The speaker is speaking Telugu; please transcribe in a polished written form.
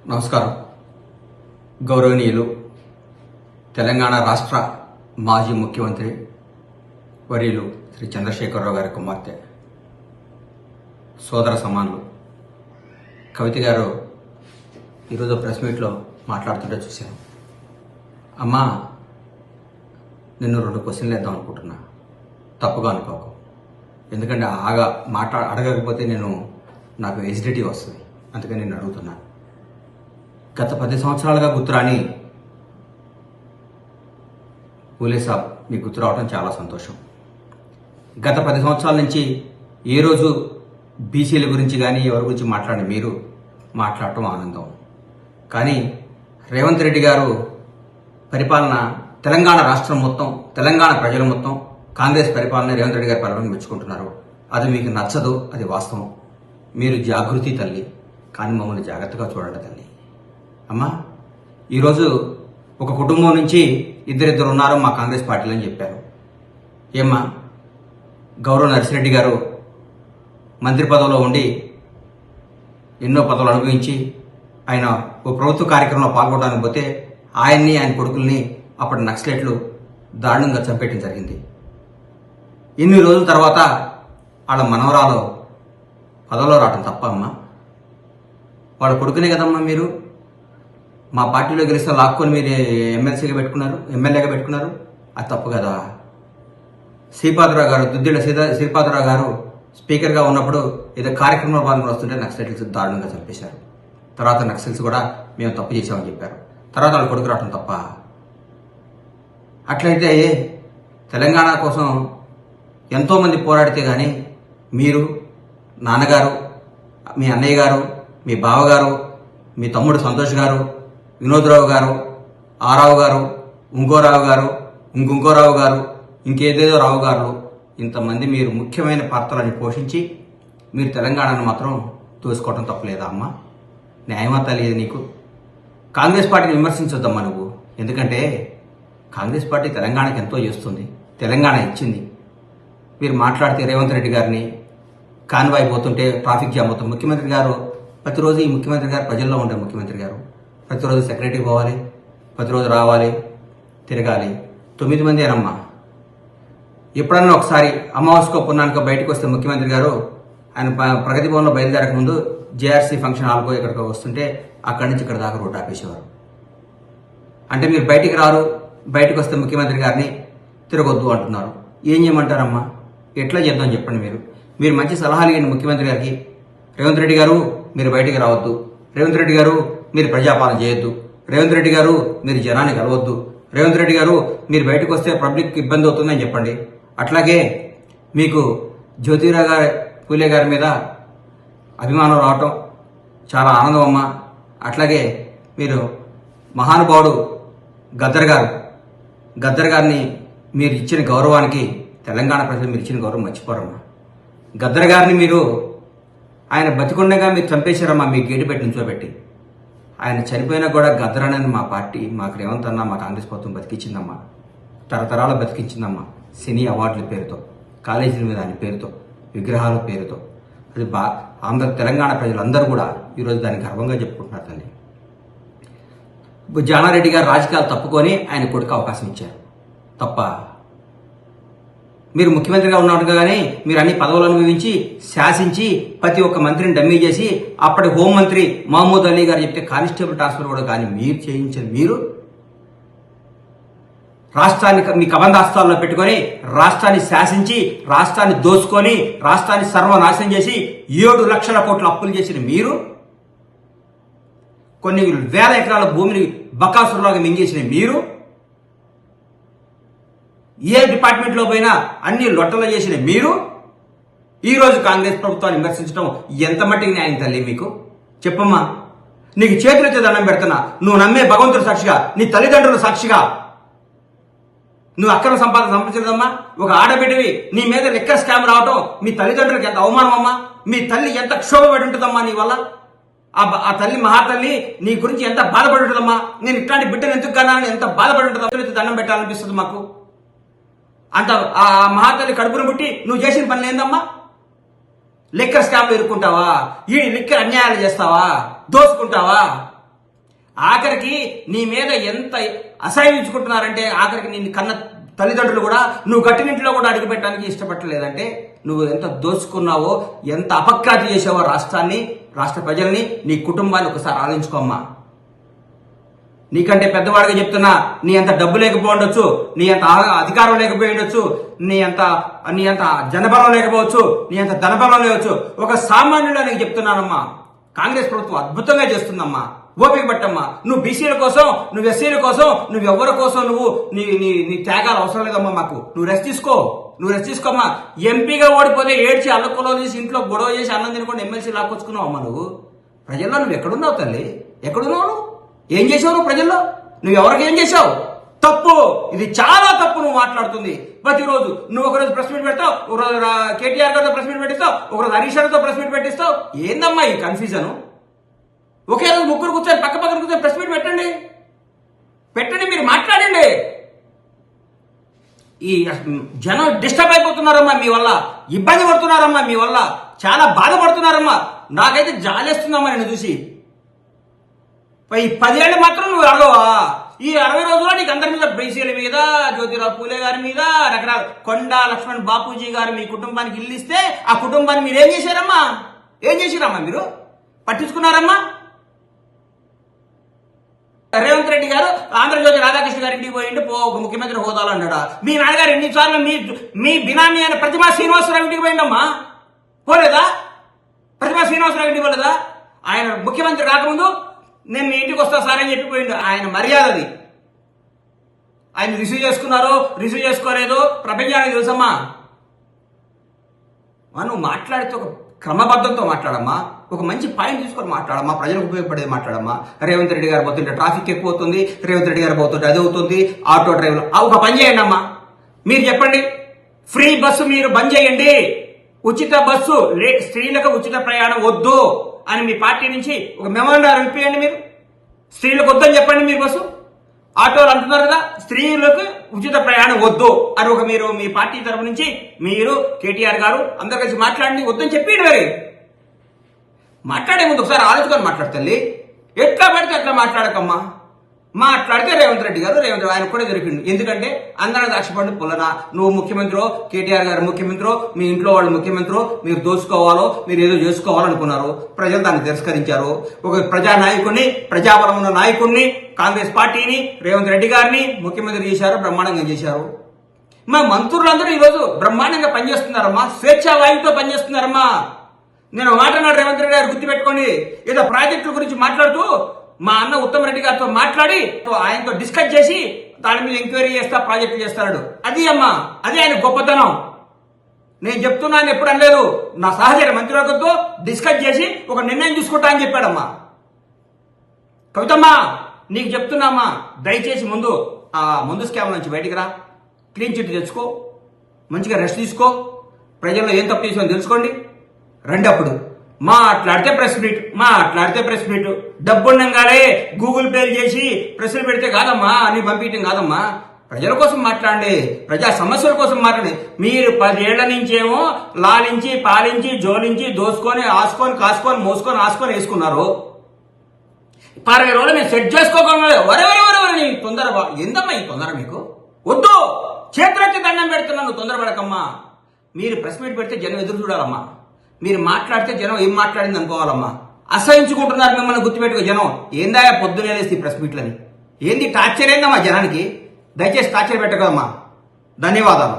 నమస్కారం. గౌరవనీయులు తెలంగాణ రాష్ట్ర మాజీ ముఖ్యమంత్రి వర్యులు శ్రీ చంద్రశేఖరరావు గారి కుమార్తె, సోదర సమానులు కవిత గారు ఈరోజు ప్రెస్ మీట్లో మాట్లాడుతుంటే చూశాను. అమ్మా, నిన్ను 2 క్వశ్చన్లు వేద్దాం అనుకుంటున్నా, తప్పుగా అనుకోకు. ఎందుకంటే అడగకపోతే నాకు ఎసిడిటీ వస్తుంది, అందుకని నేను అడుగుతున్నాను. గత 10 సంవత్సరాలుగా గుర్తురాని పూలే సాబ్ మీకు గుర్తు రావడం చాలా సంతోషం. గత 10 సంవత్సరాల నుంచి ఏ రోజు బీసీల గురించి కానీ ఎవరి గురించి మాట్లాడి మీరు మాట్లాడటం ఆనందం. కానీ రేవంత్ రెడ్డి గారు పరిపాలన, తెలంగాణ రాష్ట్రం మొత్తం, తెలంగాణ ప్రజలు మొత్తం కాంగ్రెస్ పరిపాలన, రేవంత్ రెడ్డి గారి పరిపాలన మెచ్చుకుంటున్నారు. అది మీకు నచ్చదు, అది వాస్తవం. మీరు జాగృతి తల్లి, కానీ మమ్మల్ని జాగ్రత్తగా చూడండి తల్లి. అమ్మా, ఈరోజు ఒక కుటుంబం నుంచి ఇద్దరిద్దరు ఉన్నారు మా కాంగ్రెస్ పార్టీలో అని చెప్పారు. ఏమ్మా, గౌరవ నర్సిరెడ్డి గారు మంత్రి పదవిలో ఉండి ఎన్నో పదవులు అనుభవించి ఆయన ఓ ప్రభుత్వ కార్యక్రమంలో పాల్గొనడానికి పోతే ఆయన్ని, ఆయన కొడుకుల్ని అప్పటి నక్సలైట్లు దారుణంగా చంపేయడం జరిగింది. ఇన్ని రోజుల తర్వాత వాళ్ళ మనవరాలు పదవిలో రావటం తప్ప అమ్మా? వాళ్ళ కొడుకునే కదమ్మా మీరు మా పార్టీలో గెలిస్తే లాక్కొని మీరు ఎమ్మెల్యేగా పెట్టుకున్నారు. అది తప్పు కదా. శ్రీపాదరావు గారు, దుద్దిళ్ల శ్రీపాదరావు గారు స్పీకర్గా ఉన్నప్పుడు ఏదో కార్యక్రమంలో పాల్గొని వస్తుంటే నక్సలైట్స్ దారుణంగా చంపేశారు. తర్వాత నక్సల్స్ కూడా మేము తప్పు చేశామని చెప్పారు. తర్వాత వాళ్ళ కొడుకు రావటం తప్ప? అట్లయితే తెలంగాణ కోసం ఎంతోమంది పోరాడితే కానీ మీరు, నాన్నగారు, మీ అన్నయ్య గారు, మీ బావగారు, మీ తమ్ముడు సంతోష్ గారు, వినోద్రావు గారు, ఆరావు గారు, ఇంకోరావు గారు, ఇంకోరావు గారు, ఇంకేదేదో రావు గారు, ఇంతమంది మీరు ముఖ్యమైన పాత్రలని పోషించి మీరు తెలంగాణను మాత్రం తోసుకోవటం తప్పలేదా అమ్మా? న్యాయమా తెలియదు నీకు? కాంగ్రెస్ పార్టీని విమర్శించొద్దమ్మా నువ్వు. ఎందుకంటే కాంగ్రెస్ పార్టీ తెలంగాణకి ఎంతో చేస్తుంది, తెలంగాణ ఇచ్చింది. మీరు మాట్లాడితే రేవంత్ రెడ్డి గారిని కాన్వాయ్ పోతుంటే ట్రాఫిక్ జామ్ అవుతుంది. ముఖ్యమంత్రి గారు ప్రతిరోజు, ఈ ముఖ్యమంత్రి గారు ప్రజల్లో ఉండే ముఖ్యమంత్రి గారు ప్రతిరోజు సెక్రటరీ పోవాలి, ప్రతిరోజు రావాలి, తిరగాలి. 9 మంది అనమ్మా. ఎప్పుడన్నా ఒకసారి అమావాస్యకో పున్నానికో బయటకు వస్తే ముఖ్యమంత్రి గారు ఆయన ప్రగతి భవన్లో బయలుదేరక ముందు జేఆర్సీ ఫంక్షన్ హాల్కో ఇక్కడికో వస్తుంటే అక్కడి నుంచి ఇక్కడ దాకా రోడ్డు ఆపేసేవారు. అంటే మీరు బయటికి రారు, బయటకు వస్తే ముఖ్యమంత్రి గారిని తిరగొద్దు అంటున్నారు. ఏం చేయమంటారమ్మా? ఎట్లా చేద్దాం చెప్పండి. మీరు మంచి సలహాలు ఇవ్వండి ముఖ్యమంత్రి గారికి. రేవంత్ రెడ్డి గారు మీరు బయటికి రావద్దు, రేవంత్ రెడ్డి గారు మీరు ప్రజాపాలన చేయొద్దు, రేవంత్ రెడ్డి గారు మీరు జనాన్ని కలవద్దు, రేవంత్ రెడ్డి గారు మీరు బయటకు వస్తే పబ్లిక్ ఇబ్బంది అవుతుందని చెప్పండి. అట్లాగే మీకు జ్యోతిరావు గారి, పూలే గారి మీద అభిమానం రావటం చాలా ఆనందం అమ్మా. అట్లాగే మీరు మహానుభావుడు గద్దర్ గారిని మీరు ఇచ్చిన గౌరవానికి తెలంగాణ ప్రజలు మీరు ఇచ్చిన గౌరవం మర్చిపోరమ్మా. గద్దర్ గారిని మీరు, ఆయన బతికుండగా మీరు చంపేశారమ్మా, మీ గేటు పెట్టి నుంచోబెట్టి. ఆయన చనిపోయినా కూడా గద్దరనని మా పార్టీ, మాకు రేవంత్ అన్న, మా కాంగ్రెస్ ప్రభుత్వం బతికించిందమ్మా. తరతరాలు బతికించిందమ్మా. సినీ అవార్డుల పేరుతో, కాలేజీల మీద ఆయన పేరుతో, విగ్రహాల పేరుతో. అది తెలంగాణ ప్రజలందరూ కూడా ఈరోజు దాన్ని గర్వంగా చెప్పుకుంటున్నారు తల్లి. జానారెడ్డి గారు రాజకీయాలు తప్పుకొని ఆయన కొడుకు అవకాశం ఇచ్చారు తప్ప? మీరు ముఖ్యమంత్రిగా ఉన్నట్టుగానే మీరు అన్ని పదవులు అనుభవించి, శాసించి, ప్రతి ఒక్క మంత్రిని డమ్మీ చేసి, అప్పటి హోంమంత్రి మహమూద్ అలీ గారు చెప్తే కానిస్టేబుల్ ట్రాన్స్ఫర్ కూడా కానీ మీరు చేయించారు. మీరు రాష్ట్రాన్ని మీ కబంధాస్తాల్లో పెట్టుకొని రాష్ట్రాన్ని శాసించి, రాష్ట్రాన్ని దోచుకొని, రాష్ట్రాన్ని సర్వనాశనం చేసి 7 లక్షల కోట్ల అప్పులు చేసిన మీరు, కొన్ని వేల ఎకరాల భూమిని బకాసురులాగా మింగేసిన మీరు, ఏ డిపార్ట్మెంట్లో పోయినా అన్ని లొట్టలు చేసిన మీరు ఈరోజు కాంగ్రెస్ ప్రభుత్వాన్ని విమర్శించడం ఎంత మట్టికి న్యాయం తల్లి మీకు? చెప్పమ్మా. నీకు చేతులెత్తి దండం పెడుతున్నా, నువ్వు నమ్మే భగవంతుడు సాక్షిగా, నీ తల్లిదండ్రుల సాక్షిగా, నువ్వు అక్రమ సంపాదన సంపాదించదమ్మా. ఒక ఆడబిడ్డవి నీ మీద లెక్కర్ స్కామ్ రావటం మీ తల్లిదండ్రులకు ఎంత అవమానం అమ్మా. మీ తల్లి ఎంత క్షోభపడి ఉంటుందమ్మా నీ వల్ల. ఆ తల్లి, మహాతల్లి నీ గురించి ఎంత బాధపడి ఉంటుందమ్మా. నేను ఇట్లాంటి బిడ్డను ఎందుకు కన్నానని ఎంత బాధపడి ఉంటుందో దండం పెట్టాలనిపిస్తుంది మాకు. అంత ఆ మహాతల్లి కడుపును పుట్టి నువ్వు చేసిన పని ఏందమ్మా? లిక్కర్ స్కామ్లు ఇరుక్కుంటావా? ఈ లిక్కర్ అన్యాయాలు చేస్తావా? దోసుకుంటావా? ఆఖరికి నీ మీద ఎంత అసహించుకుంటున్నారంటే ఆఖరికి నిన్ను కన్న తల్లిదండ్రులు కూడా నువ్వు కట్టినింట్లో కూడా అడుగుపెట్టడానికి ఇష్టపడలేదంటే నువ్వు ఎంత దోచుకున్నావో, ఎంత అపఖ్యాతి చేసావో రాష్ట్రాన్ని, రాష్ట్ర ప్రజల్ని, నీ కుటుంబాన్ని ఒకసారి ఆలోచించుకోమ్మా. నీకంటే పెద్దవాడిగా చెప్తున్నా, నీ అంత డబ్బు లేకపోవచ్చు, నీ అంత అధికారం లేకపోయి ఉండొచ్చు, నీ అంత జనబలం లేకపోవచ్చు, నీ అంత ధనబలం లేవచ్చు. ఒక సామాన్యుడు నీకు చెప్తున్నానమ్మా, కాంగ్రెస్ ప్రభుత్వం అద్భుతంగా చేస్తుందమ్మా. ఓపిక పట్టమ్మా. నువ్వు బీసీల కోసం, నువ్వు ఎస్సీల కోసం, నువ్వు ఎవరి కోసం నువ్వు నీ త్యాగాలు అవసరం లేదమ్మా మాకు. నువ్వు రెస్ట్ తీసుకోమ్మా. ఎంపీగా ఓడిపోతే ఏడ్చి అల్లకొలో చేసి ఇంట్లో గొడవ చేసి అన్నం తినకుండా ఎమ్మెల్సీ లాక్కొచ్చుకున్నావు అమ్మా. నువ్వు ప్రజల్లో నువ్వు ఎక్కడున్నావు తల్లి? ఎక్కడున్నావు నువ్వు? ఏం చేసావు నువ్వు ప్రజల్లో? నువ్వు ఎవరికి ఏం చేసావు? తప్పు, ఇది చాలా తప్పు. నువ్వు మాట్లాడుతుంది ప్రతిరోజు. నువ్వు ఒకరోజు ప్రెస్ మీట్ పెడతావు, ఒకరోజు కేటీఆర్ గారితో ప్రెస్ మీట్ పెట్టిస్తావు, ఒకరోజు హరీష్ రావుతో ప్రెస్ మీట్ పెట్టిస్తావు. ఏందమ్మా ఈ కన్ఫ్యూజన్? ఒకే రోజు ముగ్గురు కూర్చొని పక్క కూర్చొని ప్రెస్ మీట్ పెట్టండి, మీరు మాట్లాడండి. ఈ జనం డిస్టర్బ్ అయిపోతున్నారమ్మా మీ వల్ల, ఇబ్బంది పడుతున్నారమ్మా మీ వల్ల, చాలా బాధపడుతున్నారమ్మా. నాకైతే జాలేస్తుందమ్మా నేను చూసి. ఈ 10 ఏళ్ళు మాత్రం నువ్వు అడగవా? ఈ 60 రోజుల్లో నీకు అందరి మీద, బీసీల మీద, జ్యోతిరావు పూలే గారి మీద, రకరకాల కొండా లక్ష్మణ్ బాపూజీ గారు మీ కుటుంబానికి ఇల్లు ఇస్తే ఆ కుటుంబాన్ని మీరు ఏం చేశారమ్మా? మీరు పట్టించుకున్నారమ్మా? రేవంత్ రెడ్డి గారు ఆంధ్రజ్యోతి రాధాకృష్ణ గారి ఇంటికి పోయిండు, ముఖ్యమంత్రి హోదాలో అన్నాడా? మీ నాన్నగారు ఎన్నిసార్లు మీ బినామీ అయిన ప్రతిమా శ్రీనివాసరావు ఇంటికి పోయిండమ్మా? పోలేదా? ప్రతిమా శ్రీనివాసరావు ఇంటికి పోలేదా? ఆయన ముఖ్యమంత్రి రాకముందు నేను మీ ఇంటికి వస్తా సార్ అని చెప్పిపోయిండు. ఆయన మర్యాద అది. ఆయన రిసీవ్ చేసుకున్నారో రిసీవ్ చేసుకోలేదో ప్రపంచానికి తెలుసమ్మా. నువ్వు మాట్లాడితే ఒక క్రమబద్ధంతో మాట్లాడమ్మా, ఒక మంచి పాయింట్ తీసుకొని మాట్లాడమ్మా, ప్రజలకు ఉపయోగపడేది మాట్లాడమ్మా. రేవంత్ రెడ్డి గారు పోతుంటే ట్రాఫిక్ ఎక్కువ అవుతుంది, రేవంత్ రెడ్డి గారు పోతుంటే అది అవుతుంది, ఆటో డ్రైవర్లు. ఒక పని చేయండి అమ్మా, మీరు చెప్పండి, ఫ్రీ బస్సు మీరు బంద్ చేయండి, ఉచిత బస్సు, స్త్రీలకు ఉచిత ప్రయాణం వద్దు అని మీ పార్టీ నుంచి ఒక మెమోరాండం ఇప్పియండి. మీరు స్త్రీలకు వద్దని చెప్పండి. మీరు బస్సు ఆటోలు అంటున్నారు కదా, స్త్రీలకు ఉచిత ప్రయాణం వద్దు అని మీరు మీ పార్టీ తరఫు నుంచి మీరు కేటీఆర్ గారు అందరు కలిసి మాట్లాడండి, వద్దని చెప్పండి. మరి మాట్లాడే ముందు ఒకసారి ఆలోచుకొని మాట్లాడతల్లి. ఎట్లా పడితే అట్లా మాట్లాడకమ్మా. మాట్లాడితే రేవంత్ రెడ్డి గారు ఆయన కూడా దొరికిండు. ఎందుకంటే అందరూ దాక్షపండి పుల్లన, నువ్వు ముఖ్యమంత్రి, కేటీఆర్ గారు ముఖ్యమంత్రి, మీ ఇంట్లో వాళ్ళు ముఖ్యమంత్రి, మీరు దోచుకోవాలో మీరు ఏదో చేసుకోవాలనుకున్నారు. ప్రజలు దాన్ని తిరస్కరించారు. ఒక ప్రజానాయకుడిని, ప్రజాబలం ఉన్న నాయకుడిని, కాంగ్రెస్ పార్టీని, రేవంత్ రెడ్డి గారిని ముఖ్యమంత్రి చేశారు, బ్రహ్మాండంగా చేశారు. మా మంత్రులందరూ ఈరోజు బ్రహ్మాండంగా పనిచేస్తున్నారమ్మా, స్వేచ్ఛా వాయువుతో పనిచేస్తున్నారమ్మా. నేను మాట నాడు రేవంత్ రెడ్డి గారు గుర్తుపెట్టుకోండి, ఏదో ప్రాజెక్టుల గురించి మాట్లాడుతూ మా అన్న ఉత్తమ్ రెడ్డి గారితో మాట్లాడి ఆయనతో డిస్కస్ చేసి దాని మీద ఎంక్వైరీ చేస్తా, ప్రాజెక్టు చేస్తాడు. అది అమ్మా, అది ఆయన గొప్పతనం. నేను చెప్తున్నాను, ఎప్పుడు అనలేదు. నా సహచర మంత్రివర్గంతో డిస్కస్ చేసి ఒక నిర్ణయం తీసుకుంటా అని చెప్పాడమ్మా. కవితమ్మా, నీకు చెప్తున్నామ్మా, దయచేసి ముందు స్కామ్ నుంచి బయటికి రా, క్లీన్ చిట్ తెచ్చుకో, మంచిగా రెస్ట్ తీసుకో, ప్రజల్లో ఏం తప్పు చేసామని తెలుసుకోండి, రండి. అప్పుడు మాట్లాడితే ప్రెస్ మీట్ డబ్బుండగానే గూగుల్ పేలు చేసి ప్రెస్లు పెడితే కాదమ్మా, అన్ని పంపించడం కాదమ్మా. ప్రజల కోసం మాట్లాడండి, ప్రజా సమస్యల కోసం మాట్లాడండి. మీరు 10 ఏళ్ల నుంచేమో లాలించి పాలించి జోలించి దోసుకొని ఆసుకొని కాసుకొని మోసుకొని ఆసుకొని వేసుకున్నారు. 20 రోజులు మేము సెట్ చేసుకోకుండా వరే తొందర. ఎందమ్మా ఈ తొందర మీకు? వద్దు, చేతులెత్తి దండం పెడుతున్నాను, తొందరపడకమ్మా. మీరు ప్రెస్ మీట్ పెడితే జనం ఎదురు చూడాలమ్మా. మీరు మాట్లాడితే జనం ఏం మాట్లాడింది అనుకోవాలమ్మా. అసహించుకుంటున్నారు మిమ్మల్ని గుర్తుపెట్టుకో జనం. ఏందా పొద్దునే లేస్తే ప్రెస్ మీట్లని? ఏంది టార్చర్ ఏందమ్మా జనానికి? దయచేసి టార్చర్ పెట్టకమ్మా. ధన్యవాదాలు.